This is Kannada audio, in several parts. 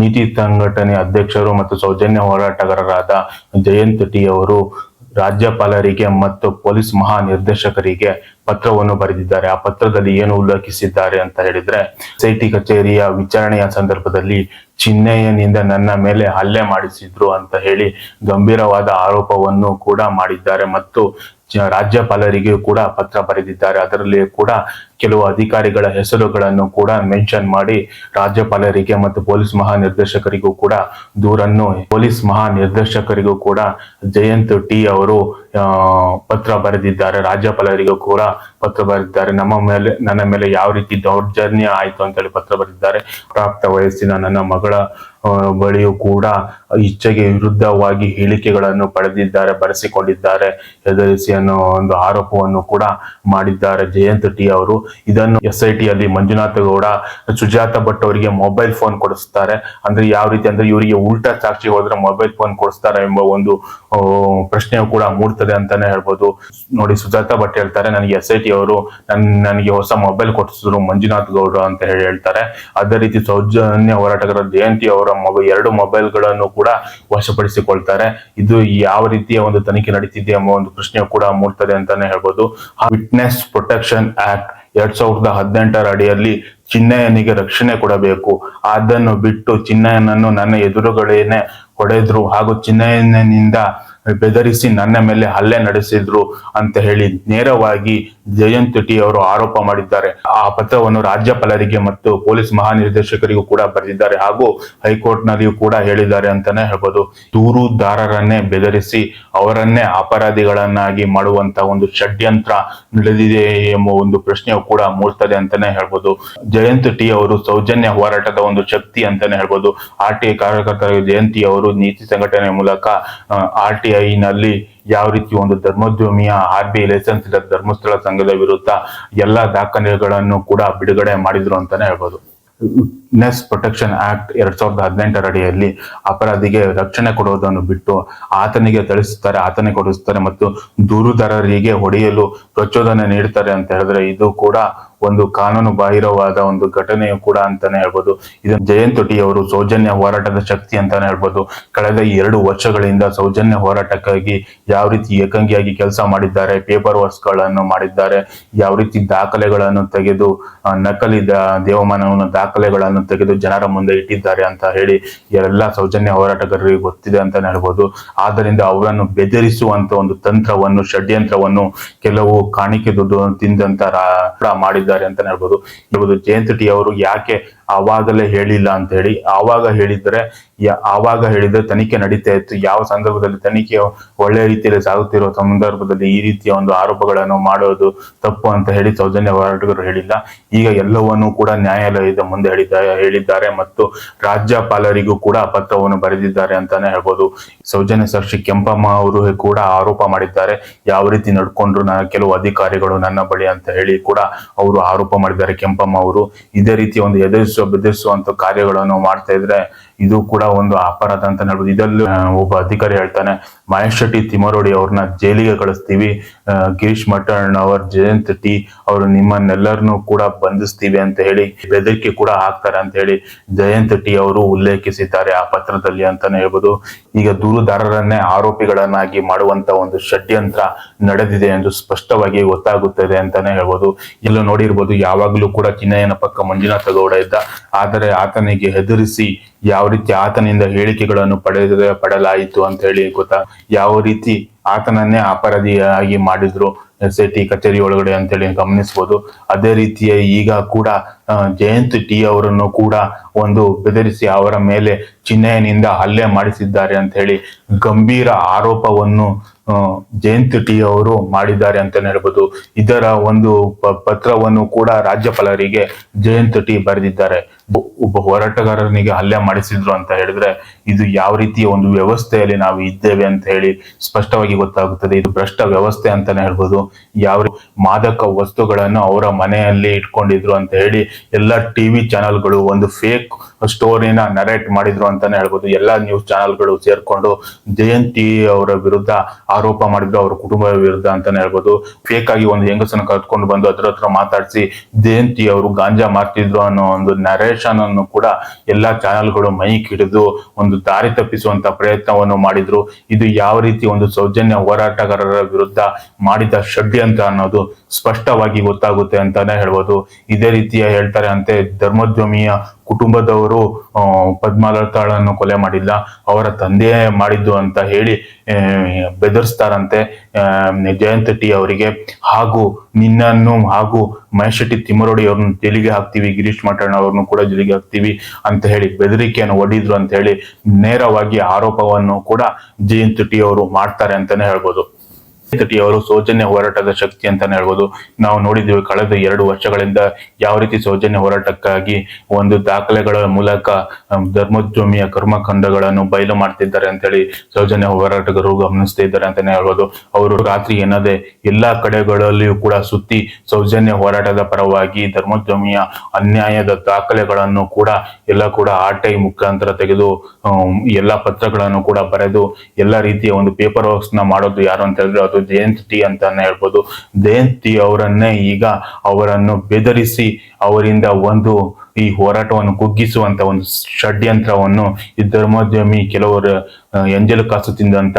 ನೀತಿ ಸಂಘಟನೆ ಅಧ್ಯಕ್ಷರು ಮತ್ತು ಸೌಜನ್ಯ ಹೋರಾಟಗಾರರಾದ ಜಯಂತ್ ಟಿ ಅವರು ರಾಜ್ಯಪಾಲರಿಗೆ ಮತ್ತು ಪೊಲೀಸ್ ಮಹಾನಿರ್ದೇಶಕರಿಗೆ ಪತ್ರವನ್ನು ಬರೆದಿದ್ದಾರೆ. ಆ ಪತ್ರದಲ್ಲಿ ಏನು ಉಲ್ಲೇಖಿಸಿದ್ದಾರೆ ಅಂತ ಹೇಳಿದ್ರೆ, ಎಸ್ಐಟಿ ಕಚೇರಿಯ ವಿಚಾರಣೆಯ ಸಂದರ್ಭದಲ್ಲಿ ಚಿನ್ನಯ್ಯನಿಂದ ನನ್ನ ಮೇಲೆ ಹಲ್ಲೆ ಮಾಡಿಸಿದ್ರು ಅಂತ ಹೇಳಿ ಗಂಭೀರವಾದ ಆರೋಪವನ್ನು ಕೂಡ ಮಾಡಿದ್ದಾರೆ ಮತ್ತು ರಾಜ್ಯಪಾಲರಿಗೆ ಕೂಡ ಪತ್ರ ಬರೆದಿದ್ದಾರೆ. ಅದರಲ್ಲಿ ಕೂಡ ಕೆಲವು ಅಧಿಕಾರಿಗಳ ಹೆಸರುಗಳನ್ನು ಕೂಡ ಮೆನ್ಷನ್ ಮಾಡಿ ರಾಜ್ಯಪಾಲರಿಗೆ ಮತ್ತು ಪೊಲೀಸ್ ಮಹಾನಿರ್ದೇಶಕರಿಗೂ ಕೂಡ ದೂರನ್ನು ಪೊಲೀಸ್ ಮಹಾನಿರ್ದೇಶಕರಿಗೂ ಕೂಡ ಜಯಂತ್ ಟಿ ಅವರು ಪತ್ರ ಬರೆದಿದ್ದಾರೆ. ರಾಜ್ಯಪಾಲರಿಗೂ ಕೂಡ ಪತ್ರ ಬರೆದಿದ್ದಾರೆ. ನನ್ನ ಮೇಲೆ ಯಾವ ರೀತಿ ದೌರ್ಜನ್ಯ ಆಯ್ತು ಅಂತ ಹೇಳಿ ಪತ್ರ ಬರೆದಿದ್ದಾರೆ. ಪ್ರಾಪ್ತ ವಯಸ್ಸಿನ ನನ್ನ ಮಗಳ ಬಳಿಯೂ ಕೂಡ ಇಚ್ಛೆಗೆ ವಿರುದ್ಧವಾಗಿ ಹೇಳಿಕೆಗಳನ್ನು ಬರೆಸಿಕೊಂಡಿದ್ದಾರೆ, ಹೆದರಿಸಿ ಅನ್ನೋ ಒಂದು ಆರೋಪವನ್ನು ಕೂಡ ಮಾಡಿದ್ದಾರೆ ಜಯಂತ್ ಟಿ ಅವರು. ಇದನ್ನು SIT ಅಲ್ಲಿ ಮಂಜುನಾಥ ಗೌಡ, ಸುಜಾತ ಭಟ್ ಅವರಿಗೆ ಮೊಬೈಲ್ ಫೋನ್ ಕೊಡಿಸ್ತಾರೆ. ಅಂದ್ರೆ ಯಾವ ರೀತಿ ಅಂದ್ರೆ ಇವರಿಗೆ ಉಲ್ಟಾ ಸಾಕ್ಷಿ ಹೋದ್ರೆ ಮೊಬೈಲ್ ಫೋನ್ ಕೊಡಿಸ್ತಾರೆ ಎಂಬ ಒಂದು ಪ್ರಶ್ನೆಯು ಕೂಡ ಮೂಡ್ತದೆ ಅಂತಾನೆ ಹೇಳ್ಬೋದು. ನೋಡಿ, ಸುಜಾತ ಭಟ್ ಹೇಳ್ತಾರೆ, ನನಗೆ SIT ಅವರು ನನಗೆ ಹೊಸ ಮೊಬೈಲ್ ಕೊಡಿಸಿದ್ರು ಮಂಜುನಾಥ್ ಗೌಡ ಅಂತ ಹೇಳ್ತಾರೆ. ಅದೇ ರೀತಿ ಸೌಜನ್ಯ ಹೋರಾಟಗಾರ ಜಯಂತಿ ಅವರ ಎರಡು ಮೊಬೈಲ್ಗಳನ್ನು ಕೂಡ ವಶಪಡಿಸಿಕೊಳ್ತಾರೆ. ಇದು ಯಾವ ರೀತಿಯ ಒಂದು ತನಿಖೆ ನಡೀತಿದೆ ಎಂಬ ಒಂದು ಪ್ರಶ್ನೆ ಕೂಡ ಮೂಡ್ತದೆ ಅಂತಾನೆ ಹೇಳ್ಬೋದು. ವಿಟ್ನೆಸ್ ಪ್ರೊಟೆಕ್ಷನ್ ಆಕ್ಟ್ 2018 ಅಡಿಯಲ್ಲಿ ಚಿನ್ನಯ್ಯನಿಗೆ ರಕ್ಷಣೆ ಕೊಡಬೇಕು. ಅದನ್ನು ಬಿಟ್ಟು ಚಿನ್ನಯ್ಯನನ್ನು ನನ್ನ ಎದುರುಗಳೇನೆ ಹೊಡೆದ್ರು ಹಾಗೂ ಚಿನ್ನಯ್ಯನಿಂದ ಬೆದರಿಸಿ ನನ್ನ ಮೇಲೆ ಹಲ್ಲೆ ನಡೆಸಿದ್ರು ಅಂತ ಹೇಳಿ ನೇರವಾಗಿ ಜಯಂತ್ ಟಿ ಅವರು ಆರೋಪ ಮಾಡಿದ್ದಾರೆ. ಆ ಪತ್ರವನ್ನು ರಾಜ್ಯಪಾಲರಿಗೆ ಮತ್ತು ಪೊಲೀಸ್ ಮಹಾನಿರ್ದೇಶಕರಿಗೂ ಕೂಡ ಬರೆದಿದ್ದಾರೆ ಹಾಗೂ ಹೈಕೋರ್ಟ್ ನಲ್ಲಿಯೂ ಕೂಡ ಹೇಳಿದ್ದಾರೆ ಅಂತಾನೆ ಹೇಳ್ಬೋದು. ದೂರುದಾರರನ್ನೇ ಬೆದರಿಸಿ ಅವರನ್ನೇ ಅಪರಾಧಿಗಳನ್ನಾಗಿ ಮಾಡುವಂತ ಒಂದು ಷಡ್ಯಂತ್ರ ನಡೆದಿದೆ ಎಂಬ ಒಂದು ಪ್ರಶ್ನೆಯು ಕೂಡ ಮೂಡ್ತದೆ ಅಂತಾನೆ ಹೇಳ್ಬೋದು. ಜಯಂತ್ ಟಿ ಅವರು ಸೌಜನ್ಯ ಹೋರಾಟದ ಒಂದು ಶಕ್ತಿ ಅಂತಾನೆ ಹೇಳ್ಬೋದು. RTI ಕಾರ್ಯಕರ್ತರ ಜಯಂತಿ ಅವರು ನೀತಿ ಸಂಘಟನೆ ಮೂಲಕ RTI ನಲ್ಲಿ ಯಾವ ರೀತಿ ಒಂದು ಧರ್ಮೋದ್ಯಮಿಯ RBI ಲೈಸೆನ್ಸ್ ಇಲ್ಲದ ಧರ್ಮಸ್ಥಳ ಸಂಘದ ವಿರುದ್ಧ ಎಲ್ಲಾ ದಾಖಲೆಗಳನ್ನು ಕೂಡ ಬಿಡುಗಡೆ ಮಾಡಿದ್ರು ಅಂತಾನೆ ಹೇಳ್ಬೋದು. ವಿಟ್ನೆಸ್ ಪ್ರೊಟೆಕ್ಷನ್ ಆಕ್ಟ್ 2018 ಅಡಿಯಲ್ಲಿ ಅಪರಾಧಿಗೆ ರಕ್ಷಣೆ ಕೊಡುವುದನ್ನು ಬಿಟ್ಟು ಆತನಿಗೆ ತಿಳಿಸುತ್ತಾರೆ, ಆತನಿಗೆ ಕೊಡಿಸುತ್ತಾರೆ ಮತ್ತು ದೂರುದಾರರಿಗೆ ಹೊಡೆಯಲು ಪ್ರಚೋದನೆ ನೀಡುತ್ತಾರೆ ಅಂತ ಹೇಳಿದ್ರೆ ಇದು ಕೂಡ ಒಂದು ಕಾನೂನು ಬಾಹಿರವಾದ ಒಂದು ಘಟನೆಯು ಕೂಡ ಅಂತಾನೆ ಹೇಳ್ಬೋದು. ಇದು ಜಯಂತ್ ಟಿ ಅವರು ಸೌಜನ್ಯ ಹೋರಾಟದ ಶಕ್ತಿ ಅಂತಾನೆ ಹೇಳ್ಬೋದು. ಕಳೆದ 2 ವರ್ಷಗಳಿಂದ ಸೌಜನ್ಯ ಹೋರಾಟಕ್ಕಾಗಿ ಯಾವ ರೀತಿ ಏಕಾಂಗಿಯಾಗಿ ಕೆಲಸ ಮಾಡಿದ್ದಾರೆ, ಪೇಪರ್ ವರ್ಕ್ಸ್ ಗಳನ್ನು ಮಾಡಿದ್ದಾರೆ, ಯಾವ ರೀತಿ ದಾಖಲೆಗಳನ್ನು ತೆಗೆದು ನಕಲಿ ದೇವಮಾನವನ ದಾಖಲೆಗಳನ್ನು ತೆಗೆದು ಜನರ ಮುಂದೆ ಇಟ್ಟಿದ್ದಾರೆ ಅಂತ ಹೇಳಿ ಎಲ್ಲಾ ಸೌಜನ್ಯ ಹೋರಾಟಗಾರರಿಗೆ ಗೊತ್ತಿದೆ ಅಂತಾನೆ ಹೇಳ್ಬೋದು. ಆದ್ದರಿಂದ ಅವರನ್ನು ಬೆದರಿಸುವಂತ ಒಂದು ತಂತ್ರವನ್ನು, ಷಡ್ಯಂತ್ರವನ್ನು ಕೆಲವು ಕಾಣಿಕೆ ದುಡ್ಡು ತಿಂದಂತ ಮಾಡಿದ್ದಾರೆ ಅಂತಾನೆ ಹೇಳ್ಬೋದು. ಜಯಂತ್ ಟಿ ಅವರು ಯಾಕೆ ಆವಾಗಲೇ ಹೇಳಿಲ್ಲ ಅಂತ ಹೇಳಿ, ಆವಾಗ ಹೇಳಿದ್ರೆ ತನಿಖೆ ನಡೀತಾ ಇತ್ತು. ಯಾವ ಸಂದರ್ಭದಲ್ಲಿ ತನಿಖೆ ಒಳ್ಳೆ ರೀತಿಯಲ್ಲಿ ಸಾಗುತ್ತಿರುವ ಸಂದರ್ಭದಲ್ಲಿ ಈ ರೀತಿಯ ಒಂದು ಆರೋಪಗಳನ್ನು ಮಾಡೋದು ತಪ್ಪು ಅಂತ ಹೇಳಿ ಸೌಜನ್ಯ ಹೋರಾಟಗಾರರು ಹೇಳಿಲ್ಲ. ಈಗ ಎಲ್ಲವನ್ನೂ ಕೂಡ ನ್ಯಾಯಾಲಯದ ಮುಂದೆ ಹೇಳಿದ್ದಾರೆ ಮತ್ತು ರಾಜ್ಯಪಾಲರಿಗೂ ಕೂಡ ಪತ್ರವನ್ನು ಬರೆದಿದ್ದಾರೆ ಅಂತಾನೆ ಹೇಳ್ಬೋದು. ಸೌಜನ್ಯ ಸಾಕ್ಷಿ ಕೆಂಪಮ್ಮ ಅವರು ಕೂಡ ಆರೋಪ ಮಾಡಿದ್ದಾರೆ, ಯಾವ ರೀತಿ ನಡ್ಕೊಂಡ್ರು ಕೆಲವು ಅಧಿಕಾರಿಗಳು ನನ್ನ ಬಳಿ ಅಂತ ಹೇಳಿ ಕೂಡ ಅವರು ಆರೋಪ ಮಾಡಿದ್ದಾರೆ ಕೆಂಪಮ್ಮ ಅವರು. ಇದೇ ರೀತಿ ಒಂದು ಬೆದರಿಸುವಂತ ಕಾರ್ಯಗಳನ್ನು ಮಾಡ್ತಾ ಇದ್ರೆ ಇದು ಕೂಡ ಒಂದು ಅಪರಾಧ ಅಂತ ಹೇಳ್ಬೋದು. ಇದರಲ್ಲಿ ಒಬ್ಬ ಅಧಿಕಾರಿ ಹೇಳ್ತಾನೆ, ಮಹೇಶ್ ಶೆಟ್ಟಿ ತಿಮರೋಡಿ ಅವ್ರನ್ನ ಜೈಲಿಗೆ ಕಳಿಸ್ತೀವಿ, ಗಿರೀಶ್ ಮಠಣ್ ಅವರ್ ಜಯಂತ್ ಟಿ ಅವರು ನಿಮ್ಮನ್ನೆಲ್ಲರನ್ನೂ ಕೂಡ ಬಂಧಿಸ್ತೀವಿ ಅಂತ ಹೇಳಿ ಬೆದರಿಕೆ ಕೂಡ ಹಾಕ್ತಾರೆ ಅಂತ ಹೇಳಿ ಜಯಂತ್ ಟಿ ಅವರು ಉಲ್ಲೇಖಿಸಿದ್ದಾರೆ ಆ ಪತ್ರದಲ್ಲಿ ಅಂತಾನೆ ಹೇಳ್ಬೋದು. ಈಗ ದೂರುದಾರರನ್ನೇ ಆರೋಪಿಗಳನ್ನಾಗಿ ಮಾಡುವಂತ ಒಂದು ಷಡ್ಯಂತ್ರ ನಡೆದಿದೆ ಎಂದು ಸ್ಪಷ್ಟವಾಗಿ ಗೊತ್ತಾಗುತ್ತದೆ ಅಂತಾನೆ ಹೇಳ್ಬೋದು. ಎಲ್ಲ ನೋಡಿರ್ಬೋದು, ಯಾವಾಗ್ಲೂ ಕೂಡ ಚಿನ್ನಯ್ಯನ ಪಕ್ಕ ಮಂಜುನಾಥ ಗೌಡ ಇದ್ದ, ಆದರೆ ಆತನಿಗೆ ಹೆದರಿಸಿ ಯಾವ ರೀತಿ ಆತನಿಂದ ಹೇಳಿಕೆಗಳನ್ನು ಪಡೆಯಲಾಯಿತು ಅಂತ ಹೇಳಿ ಯಾವ ರೀತಿ ಆತನನ್ನೇ ಅಪರಾಧಿಯಾಗಿ ಮಾಡಿದ್ರು SIT ಕಚೇರಿ ಒಳಗಡೆ ಅಂತ ಹೇಳಿ ಗಮನಿಸಬಹುದು. ಅದೇ ರೀತಿಯ ಈಗ ಕೂಡ ಜಯಂತ್ ಟಿ ಅವರನ್ನು ಕೂಡ ಒಂದು ಬೆದರಿಸಿ ಅವರ ಮೇಲೆ ಚಿನ್ನಯ್ಯನಿಂದ ಹಲ್ಲೆ ಮಾಡಿಸಿದ್ದಾರೆ ಅಂತ ಹೇಳಿ ಗಂಭೀರ ಆರೋಪವನ್ನು ಜಯಂತ್ ಟಿ ಅವರು ಮಾಡಿದ್ದಾರೆ ಅಂತಾನೆ ಹೇಳ್ಬೋದು. ಇದರ ಒಂದು ಪತ್ರವನ್ನು ಕೂಡ ರಾಜ್ಯಪಾಲರಿಗೆ ಜಯಂತ್ ಟಿ ಬರೆದಿದ್ದಾರೆ. ಒಬ್ಬ ಹೋರಾಟಗಾರನಿಗೆ ಹಲ್ಲೆ ಮಾಡಿಸಿದ್ರು ಅಂತ ಹೇಳಿದ್ರೆ ಇದು ಯಾವ ರೀತಿಯ ಒಂದು ವ್ಯವಸ್ಥೆಯಲ್ಲಿ ನಾವು ಇದ್ದೇವೆ ಅಂತ ಹೇಳಿ ಸ್ಪಷ್ಟವಾಗಿ ಗೊತ್ತಾಗುತ್ತದೆ. ಇದು ಭ್ರಷ್ಟ ವ್ಯವಸ್ಥೆ ಅಂತಾನೆ ಹೇಳ್ಬೋದು. ಯಾವ ಮಾದಕ ವಸ್ತುಗಳನ್ನು ಅವರ ಮನೆಯಲ್ಲಿ ಇಟ್ಕೊಂಡಿದ್ರು ಅಂತ ಹೇಳಿ ಎಲ್ಲಾ TV ಚಾನೆಲ್ಗಳು ಒಂದು ಫೇಕ್ ಸ್ಟೋರಿನ ನರೇಟ್ ಮಾಡಿದ್ರು ಅಂತಾನೆ ಹೇಳ್ಬೋದು. ಎಲ್ಲಾ ನ್ಯೂಸ್ ಚಾನೆಲ್ಗಳು ಸೇರ್ಕೊಂಡು ಜಯಂತ್ ಟಿ ಅವರ ವಿರುದ್ಧ ಆರೋಪ ಮಾಡಿದ್ರು, ಅವರ ಕುಟುಂಬದ ವಿರುದ್ಧ ಅಂತಾನೆ ಹೇಳ್ಬೋದು. ಫೇಕ್ ಆಗಿ ಒಂದು ಹೆಂಗಸನ್ನು ಕರ್ಕೊಂಡು ಬಂದು ಅದ್ರ ಹತ್ರ ಮಾತಾಡಿಸಿ ಜಯಂತ್ ಟಿ ಅವರು ಗಾಂಜಾ ಮಾರ್ತಿದ್ರು ಅನ್ನೋ ಒಂದು ನರೇಟ್ ನರೇಶನ್ ಅನ್ನು ಕೂಡ ಎಲ್ಲಾ ಚಾನೆಲ್ಗಳು ಮೈಕ್ ಹಿಡಿದು ಒಂದು ದಾರಿ ತಪ್ಪಿಸುವಂತ ಪ್ರಯತ್ನವನ್ನು ಮಾಡಿದ್ರು. ಇದು ಯಾವ ರೀತಿ ಒಂದು ಸೌಜನ್ಯ ಹೋರಾಟಗಾರರ ವಿರುದ್ಧ ಮಾಡಿದ ಷಡ್ಯಂತ್ರ ಅನ್ನೋದು ಸ್ಪಷ್ಟವಾಗಿ ಗೊತ್ತಾಗುತ್ತೆ ಅಂತಾನೆ ಹೇಳ್ಬೋದು. ಇದೇ ರೀತಿಯ ಹೇಳ್ತಾರೆ ಅಂತೆ, ಧರ್ಮೋದ್ಯಮಿಯ ಕುಟುಂಬದವರು ಪದ್ಮಲತಾಳನ್ನು ಕೊಲೆ ಮಾಡಿಲ್ಲ, ಅವರ ತಂದೆಯೇ ಮಾಡಿದ್ದು ಅಂತ ಹೇಳಿ ಬೆದರಿಸ್ತಾರಂತೆ ಜಯಂತ್ ಟಿ ಅವರಿಗೆ. ಹಾಗೂ ನಿನ್ನನ್ನು ಹಾಗೂ ಮಹೇಶ್ ಶೆಟ್ಟಿ ತಿಮ್ಮರೋಡಿ ಅವ್ರನ್ನ ಜೈಲಿಗೆ ಹಾಕ್ತೀವಿ, ಗಿರೀಶ್ ಮಠಣ್ಣ ಅವ್ರನ್ನು ಕೂಡ ಜೈಲಿಗೆ ಹಾಕ್ತೀವಿ ಅಂತ ಹೇಳಿ ಬೆದರಿಕೆಯನ್ನು ಒಡ್ಡಿದ್ರು ಅಂತ ಹೇಳಿ ನೇರವಾಗಿ ಆರೋಪವನ್ನು ಕೂಡ ಜಯಂತ್ ಟಿ ಅವರು ಮಾಡ್ತಾರೆ ಅಂತಾನೆ ಹೇಳ್ಬೋದು. ಟಿ ಅವರು ಸೌಜನ್ಯ ಹೋರಾಟದ ಶಕ್ತಿ ಅಂತಾನೆ ಹೇಳ್ಬೋದು. ನಾವು ನೋಡಿದ್ದೀವಿ ಕಳೆದ 2 ವರ್ಷಗಳಿಂದ ಯಾವ ರೀತಿ ಸೌಜನ್ಯ ಹೋರಾಟಕ್ಕಾಗಿ ಒಂದು ದಾಖಲೆಗಳ ಮೂಲಕ ಧರ್ಮೋದ್ಯಮಿಯ ಕರ್ಮಕಾಂಡಗಳನ್ನು ಬಯಲು ಮಾಡ್ತಿದ್ದಾರೆ ಅಂತ ಹೇಳಿ ಸೌಜನ್ಯ ಹೋರಾಟಗಾರರು ಗಮನಿಸ್ತಾ ಇದ್ದಾರೆ ಅಂತಾನೆ ಹೇಳ್ಬೋದು. ಅವರು ರಾತ್ರಿ ಎನ್ನದೆ ಎಲ್ಲಾ ಕಡೆಗಳಲ್ಲಿಯೂ ಕೂಡ ಸುತ್ತಿ ಸೌಜನ್ಯ ಹೋರಾಟದ ಪರವಾಗಿ ಧರ್ಮೋದ್ಯಮಿಯ ಅನ್ಯಾಯದ ದಾಖಲೆಗಳನ್ನು ಕೂಡ ಕೂಡ RTI ಮುಖಾಂತರ ತೆಗೆದು ಎಲ್ಲಾ ಪತ್ರಗಳನ್ನು ಕೂಡ ಬರೆದು ಎಲ್ಲಾ ರೀತಿಯ ಒಂದು ಪೇಪರ್ ವರ್ಕ್ಸ್ ನ ಮಾಡೋದು ಯಾರು ಅಂತ ಹೇಳಿದ್ರೆ ಅದು ಜಯಂತ್ ಟಿ ಅಂತಾನೆ ಹೇಳ್ಬೋದು. ಜಯಂತ್ ಟಿ ಅವರನ್ನೇ ಈಗ ಅವರನ್ನು ಬೆದರಿಸಿ ಅವರಿಂದ ಒಂದು ಈ ಹೋರಾಟವನ್ನು ಕುಗ್ಗಿಸುವಂತ ಒಂದು ಷಡ್ಯಂತ್ರವನ್ನು ಈ ಧರ್ಮೋದ್ಯಮಿ ಕೆಲವರು ಎಂಜಲು ಕಾಸು ತಿಂದಂತ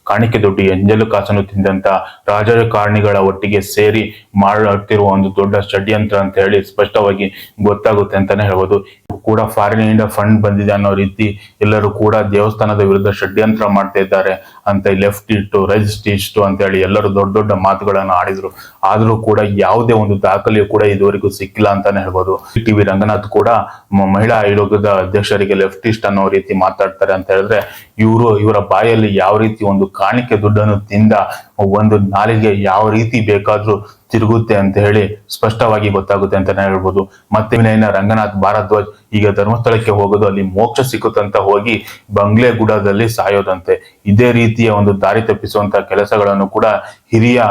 ಕಾಣಿಕೆ ದುಡ್ಡು ಎಂಜಲು ಕಾಸನ್ನು ತಿಂದಂತ ರಾಜಕಾರಣಿಗಳ ಒಟ್ಟಿಗೆ ಸೇರಿ ಮಾಡುತ್ತಿರುವ ಒಂದು ದೊಡ್ಡ ಷಡ್ಯಂತ್ರ ಅಂತ ಹೇಳಿ ಸ್ಪಷ್ಟವಾಗಿ ಗೊತ್ತಾಗುತ್ತೆ ಅಂತಾನೆ ಹೇಳ್ಬೋದು. ಕೂಡ ಫಾರಿನ್ ಇಂದ ಫಂಡ್ ಬಂದಿದೆ ಅನ್ನೋ ರೀತಿ ಎಲ್ಲರೂ ಕೂಡ ದೇವಸ್ಥಾನದ ವಿರುದ್ಧ ಷಡ್ಯಂತ್ರ ಮಾಡ್ತಾ ಇದ್ದಾರೆ ಅಂತ ಲೆಫ್ಟ್ ಇಟ್ಟು ರೈಟ್ ಇಷ್ಟು ಅಂತ ಹೇಳಿ ಎಲ್ಲರೂ ದೊಡ್ಡ ದೊಡ್ಡ ಮಾತುಗಳನ್ನು ಆಡಿದ್ರು. ಆದ್ರೂ ಕೂಡ ಯಾವುದೇ ಒಂದು ದಾಖಲೆಯು ಕೂಡ ಇದುವರೆಗೂ ಸಿಕ್ಕಿಲ್ಲ ಅಂತಾನೆ ಹೇಳ್ಬೋದು. ಟಿವಿ ರಂಗನಾಥ್ ಕೂಡ ಮಹಿಳಾ ಆಯೋಗದ ಅಧ್ಯಕ್ಷರಿಗೆ ಲೆಫ್ಟಿಸ್ಟ್ ಅನ್ನೋ ರೀತಿ ಮಾತಾಡ್ತಾರೆ ಅಂತ ಹೇಳಿದ್ರೆ ಇವರ ಬಾಯಲ್ಲಿ ಯಾವ ರೀತಿ ಒಂದು ಕಾಣಿಕೆ ದುಡ್ಡನ್ನು ತಿಂದ ಒಂದು ನಾಲಿಗೆ ಯಾವ ರೀತಿ ಬೇಕಾದ್ರೂ ತಿರುಗುತ್ತೆ ಅಂತ ಹೇಳಿ ಸ್ಪಷ್ಟವಾಗಿ ಗೊತ್ತಾಗುತ್ತೆ ಅಂತಾನೆ ಹೇಳ್ಬೋದು. ಮತ್ತೆ ರಂಗನಾಥ್ ಭಾರದ್ವಾಜ್ ಈಗ ಧರ್ಮಸ್ಥಳಕ್ಕೆ ಹೋಗೋದು, ಅಲ್ಲಿ ಮೋಕ್ಷ ಸಿಕ್ಕುತ್ತಂತ ಹೋಗಿ ಬಂಗ್ಲೆಗೂಡದಲ್ಲಿ ಸಾಯೋದಂತೆ. ಇದೇ ರೀತಿಯ ಒಂದು ದಾರಿ ತಪ್ಪಿಸುವಂತ ಕೆಲಸಗಳನ್ನು ಕೂಡ ಹಿರಿಯ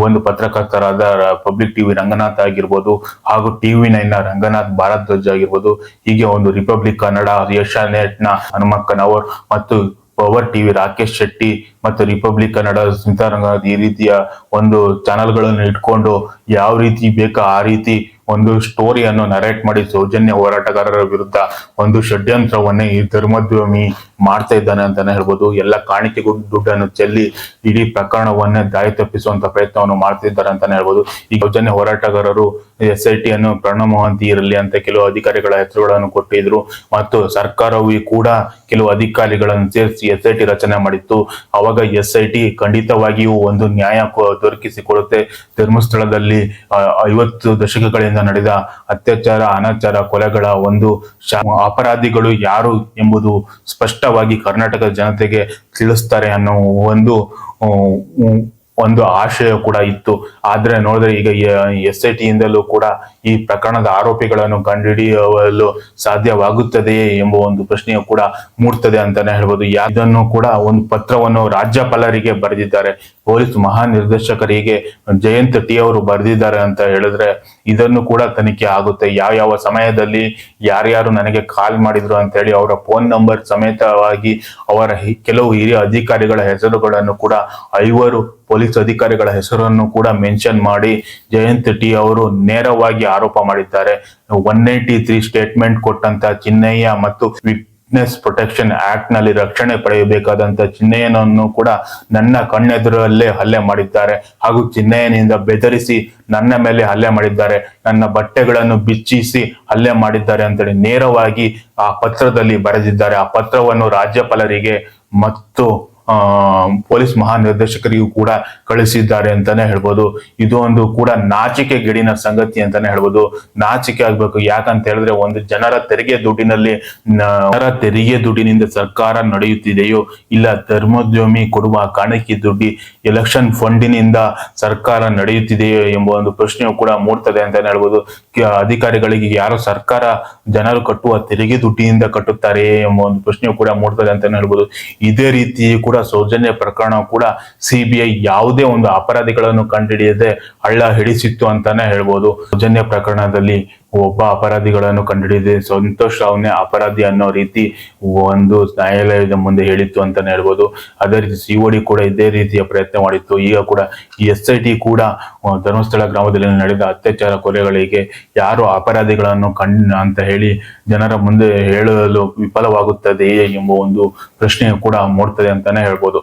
ಒಂದು ಪತ್ರಕರ್ತರಾದ ಪಬ್ಲಿಕ್ ಟಿವಿ ರಂಗನಾಥ್ ಆಗಿರ್ಬೋದು ಹಾಗೂ TV9 ರಂಗನಾಥ್ ಭಾರದ್ವಾಜ್ ಆಗಿರ್ಬೋದು, ಹೀಗೆ ಒಂದು ರಿಪಬ್ಲಿಕ್ ಕನ್ನಡ, ಏಷ್ಯಾನೆಟ್ ನ ಹನುಮಕ್ಕನವರ್ ಮತ್ತು ಪವರ್ ಟಿವಿ ರಾಕೇಶ್ ಶೆಟ್ಟಿ ಮತ್ತು ರಿಪಬ್ಲಿಕ್ ಕನ್ನಡ ಸ್ಮಿತಾ ರಂಗನಾಥ್ ಈ ರೀತಿಯ ಒಂದು ಚಾನೆಲ್ಗಳನ್ನು ಇಟ್ಕೊಂಡು ಯಾವ ರೀತಿ ಬೇಕಾ ಆ ರೀತಿ ಒಂದು ಸ್ಟೋರಿಯನ್ನು ನರೇಟ್ ಮಾಡಿ ಸೌಜನ್ಯ ಹೋರಾಟಗಾರರ ವಿರುದ್ಧ ಒಂದು ಷಡ್ಯಂತ್ರವನ್ನೇ ಈ ಧರ್ಮೋದ್ಯಮಿ ಮಾಡ್ತಾ ಇದ್ದಾನೆ ಅಂತಾನೆ ಹೇಳ್ಬೋದು. ಎಲ್ಲ ಕಾಣಿಕೆ ದುಡ್ಡನ್ನು ಚೆಲ್ಲಿ ಇಡೀ ಪ್ರಕರಣವನ್ನೇ ದಾರಿ ತಪ್ಪಿಸುವಂತ ಪ್ರಯತ್ನವನ್ನು ಮಾಡ್ತಿದ್ದಾರೆ ಅಂತಾನೆ ಹೇಳ್ಬೋದು. ಈ ಸೌಜನ್ಯ ಹೋರಾಟಗಾರರು SIT ಅನ್ನು ಪ್ರಣವ್ ಮೊಹಂತಿ ಇರಲಿ ಅಂತ ಕೆಲವು ಅಧಿಕಾರಿಗಳ ಹೆಸರುಗಳನ್ನು ಕೊಟ್ಟಿದ್ರು ಮತ್ತು ಸರ್ಕಾರವು ಕೂಡ ಕೆಲವು ಅಧಿಕಾರಿಗಳನ್ನು ಸೇರಿಸಿ SIT ರಚನೆ ಮಾಡಿತ್ತು. ಅವಾಗ SIT ಖಂಡಿತವಾಗಿಯೂ ಒಂದು ನ್ಯಾಯ ದೊರಕಿಸಿಕೊಡುತ್ತೆ. ಧರ್ಮಸ್ಥಳದಲ್ಲಿ 50 ದಶಕಗಳಿಂದ ನಡೆದ ಅತ್ಯಾಚಾರ, ಅನಾಚಾರ, ಕೊಲೆಗಳ ಒಂದು ಅಪರಾಧಿಗಳು ಯಾರು ಎಂಬುದು ಸ್ಪಷ್ಟವಾಗಿ ಕರ್ನಾಟಕದ ಜನತೆಗೆ ತಿಳಿಸ್ತಾರೆ ಅನ್ನೋ ಒಂದು ಆಶಯ ಕೂಡ ಇತ್ತು. ಆದ್ರೆ ನೋಡಿದ್ರೆ ಈಗ SIT ಇಂದಲೂ ಕೂಡ ಈ ಪ್ರಕರಣದ ಆರೋಪಿಗಳನ್ನು ಕಂಡುಹಿಡಿಯಲು ಸಾಧ್ಯವಾಗುತ್ತದೆಯೇ ಎಂಬ ಒಂದು ಪ್ರಶ್ನೆಯು ಕೂಡ ಮೂಡ್ತದೆ ಅಂತಾನೆ ಹೇಳ್ಬೋದು. ಇದನ್ನು ಕೂಡ ಒಂದು ಪತ್ರವನ್ನು ರಾಜ್ಯಪಾಲರಿಗೆ ಬರೆದಿದ್ದಾರೆ, ಪೊಲೀಸ್ ಮಹಾನಿರ್ದೇಶಕರಿಗೆ ಜಯಂತ್ ಟಿ ಅವರು ಬರೆದಿದ್ದಾರೆ ಅಂತ ಹೇಳಿದ್ರೆ ಇದನ್ನು ಕೂಡ ತನಿಖೆ ಆಗುತ್ತೆ. ಯಾವ ಸಮಯದಲ್ಲಿ ಯಾರ್ಯಾರು ನನಗೆ ಕಾಲ್ ಮಾಡಿದ್ರು ಅಂತ ಹೇಳಿ ಅವರ ಫೋನ್ ನಂಬರ್ ಸಮೇತವಾಗಿ ಅವರ ಕೆಲವು ಹಿರಿಯ ಅಧಿಕಾರಿಗಳ ಹೆಸರುಗಳನ್ನು ಕೂಡ 5 ಪೊಲೀಸ್ ಅಧಿಕಾರಿಗಳ ಹೆಸರನ್ನು ಕೂಡ ಮೆನ್ಷನ್ ಮಾಡಿ ಜಯಂತ್ ಟಿ ಅವರು ನೇರವಾಗಿ ಆರೋಪ ಮಾಡಿದ್ದಾರೆ. 183 ಸ್ಟೇಟ್ಮೆಂಟ್ ಕೊಟ್ಟಂತ ಚಿನ್ನಯ್ಯ ಮತ್ತು ವಿಟ್ನೆಸ್ ಪ್ರೊಟೆಕ್ಷನ್ ಆಕ್ಟ್ ನಲ್ಲಿ ರಕ್ಷಣೆ ಪಡೆಯಬೇಕಾದಂತ ಚಿನ್ನಯ್ಯನನ್ನು ಕೂಡ ನನ್ನ ಕಣ್ಣೆದುರಲ್ಲೇ ಹಲ್ಲೆ ಮಾಡಿದ್ದಾರೆ ಹಾಗೂ ಚಿನ್ನಯ್ಯನಿಂದ ಬೆದರಿಸಿ ನನ್ನ ಮೇಲೆ ಹಲ್ಲೆ ಮಾಡಿದ್ದಾರೆ, ನನ್ನ ಬಟ್ಟೆಗಳನ್ನು ಬಿಚ್ಚಿಸಿ ಹಲ್ಲೆ ಮಾಡಿದ್ದಾರೆ ಅಂತೇಳಿ ನೇರವಾಗಿ ಆ ಪತ್ರದಲ್ಲಿ ಬರೆದಿದ್ದಾರೆ. ಆ ಪತ್ರವನ್ನು ರಾಜ್ಯಪಾಲರಿಗೆ ಮತ್ತು ಪೊಲೀಸ್ ಮಹಾನಿರ್ದೇಶಕರಿಗೂ ಕೂಡ ಕಳಿಸಿದ್ದಾರೆ ಅಂತಾನೆ ಹೇಳ್ಬೋದು. ಇದು ಒಂದು ಕೂಡ ನಾಚಿಕೆ ಗೆಡಿನ ಸಂಗತಿ ಅಂತಾನೆ ಹೇಳ್ಬೋದು. ನಾಚಿಕೆ ಆಗ್ಬೇಕು. ಯಾಕಂತ ಹೇಳಿದ್ರೆ ಒಂದು ಜನರ ತೆರಿಗೆ ದುಡ್ಡಿನಿಂದ ಸರ್ಕಾರ ನಡೆಯುತ್ತಿದೆಯೋ ಇಲ್ಲ ಧರ್ಮೋದ್ಯಮಿ ಕೊಡುವ ಕಾಣಿಕೆ ದುಡ್ಡಿ ಎಲೆಕ್ಷನ್ ಫಂಡಿನಿಂದ ಸರ್ಕಾರ ನಡೆಯುತ್ತಿದೆಯೋ ಎಂಬ ಒಂದು ಪ್ರಶ್ನೆಯು ಕೂಡ ಮೂಡ್ತದೆ ಅಂತಾನೆ ಹೇಳ್ಬೋದು. ಅಧಿಕಾರಿಗಳಿಗೆ ಯಾರು ಸರ್ಕಾರ ಜನರು ಕಟ್ಟುವ ತೆರಿಗೆ ದುಡ್ಡಿನಿಂದ ಕಟ್ಟುತ್ತಾರೆಯೇ ಎಂಬ ಒಂದು ಪ್ರಶ್ನೆಯು ಕೂಡ ಮೂಡ್ತದೆ ಅಂತಾನೆ ಹೇಳ್ಬೋದು. ಇದೇ ರೀತಿ ಕೂಡ ಸೌಜನ್ಯ ಪ್ರಕರಣ ಕೂಡ CBI ಯಾವುದೇ ಒಂದು ಅಪರಾಧಿಗಳನ್ನು ಕಂಡುಹಿಡಿಯದೆ ಹಳ್ಳ ಹಿಡಿಸಿತ್ತು ಅಂತಾನೆ ಹೇಳ್ಬೋದು. ಸೌಜನ್ಯ ಪ್ರಕರಣದಲ್ಲಿ ಒಬ್ಬ ಅಪರಾಧಿಗಳನ್ನು ಕಂಡುಹಿಡಿದು ಸಂತೋಷ್ ರಾವ್ನೇ ಅಪರಾಧಿ ಅನ್ನೋ ರೀತಿ ಒಂದು ನ್ಯಾಯಾಲಯದ ಮುಂದೆ ಹೇಳಿತ್ತು ಅಂತಾನೆ ಹೇಳ್ಬೋದು. ಅದೇ ರೀತಿ ಸಿಒಡಿ ಕೂಡ ಇದೇ ರೀತಿಯ ಪ್ರಯತ್ನ ಮಾಡಿತ್ತು. ಈಗ ಕೂಡ ಈ SIT ಕೂಡ ಧರ್ಮಸ್ಥಳ ಗ್ರಾಮದಲ್ಲಿ ನಡೆದ ಅತ್ಯಾಚಾರ ಕೊಲೆಗಳಿಗೆ ಯಾರು ಅಪರಾಧಿಗಳನ್ನು ಅಂತ ಹೇಳಿ ಜನರ ಮುಂದೆ ಹೇಳಲು ವಿಫಲವಾಗುತ್ತದೆಯೇ ಎಂಬ ಒಂದು ಪ್ರಶ್ನೆ ಕೂಡ ಮೂಡ್ತದೆ ಅಂತಾನೆ ಹೇಳ್ಬೋದು.